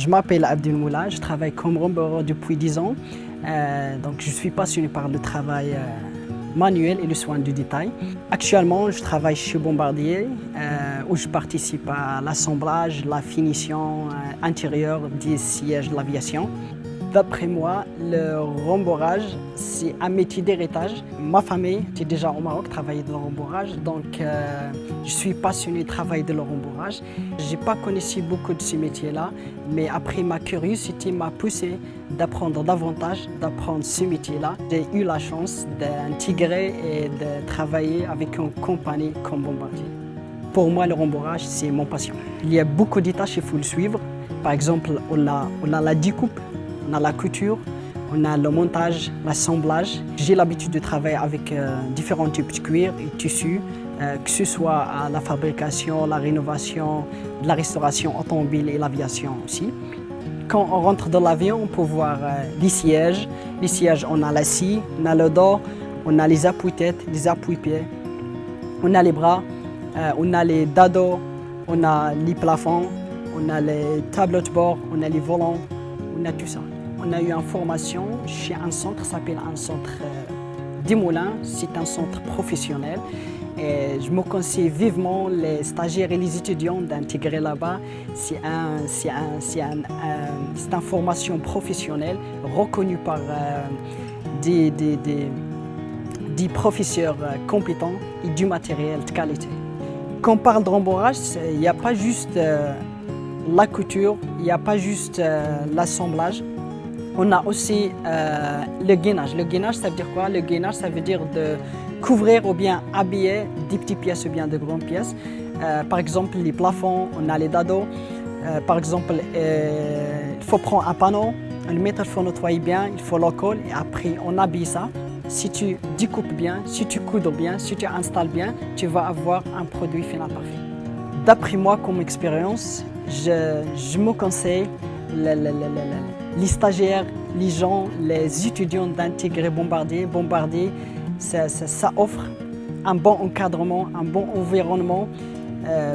Je m'appelle Abdelmoula, je travaille comme remorqueur depuis 10 ans. Donc je suis passionné par le travail manuel et le soin du détail. Actuellement, je travaille chez Bombardier où je participe à l'assemblage, la finition intérieure des sièges de l'aviation. D'après moi, le rembourrage, c'est un métier d'héritage. Ma famille était déjà au Maroc, travaillait dans le rembourrage, donc je suis passionné de travailler dans le rembourrage. Je n'ai pas connu beaucoup de ces métiers-là, mais après ma curiosité m'a poussé d'apprendre davantage, d'apprendre ce métier-là. J'ai eu la chance d'intégrer et de travailler avec une compagnie comme Bombardier. Pour moi, le rembourrage, c'est mon passion. Il y a beaucoup de tâches qu'il faut le suivre. Par exemple, on a la découpe, on a la couture, on a le montage, l'assemblage. J'ai l'habitude de travailler avec différents types de cuir et tissus, que ce soit à la fabrication, la rénovation, la restauration automobile et l'aviation aussi. Quand on rentre dans l'avion, on peut voir les sièges. Les sièges, on a la scie, on a le dos, on a les appuis-têtes, les appuis-pieds, on a les bras, on a les dados, on a les plafonds, on a les tableaux de bord, on a les volants, on a tout ça. On a eu une formation chez un centre, ça s'appelle un centre des Moulins, c'est un centre professionnel. Et je me conseille vivement les stagiaires et les étudiants d'intégrer là-bas. C'est une formation professionnelle reconnue par des professeurs compétents et du matériel de qualité. Quand on parle de rembourrage, il n'y a pas juste la couture, il n'y a pas juste l'assemblage. On a aussi le gainage. Le gainage, ça veut dire quoi? Le gainage, ça veut dire de couvrir ou bien habiller des petites pièces ou bien de grandes pièces. Par exemple, les plafonds, on a les dados. Par exemple, il faut prendre un panneau, on le met, il faut nettoyer bien, il faut le coller et après on habille ça. Si tu découpes bien, si tu coudres bien, si tu installes bien, tu vas avoir un produit final parfait. D'après moi, comme expérience, je me conseille les stagiaires, les gens, les étudiants d'intégrer Bombardier. Bombardier, ça offre un bon encadrement, un bon environnement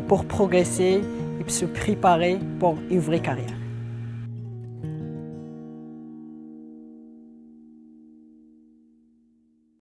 pour progresser et se préparer pour une vraie carrière.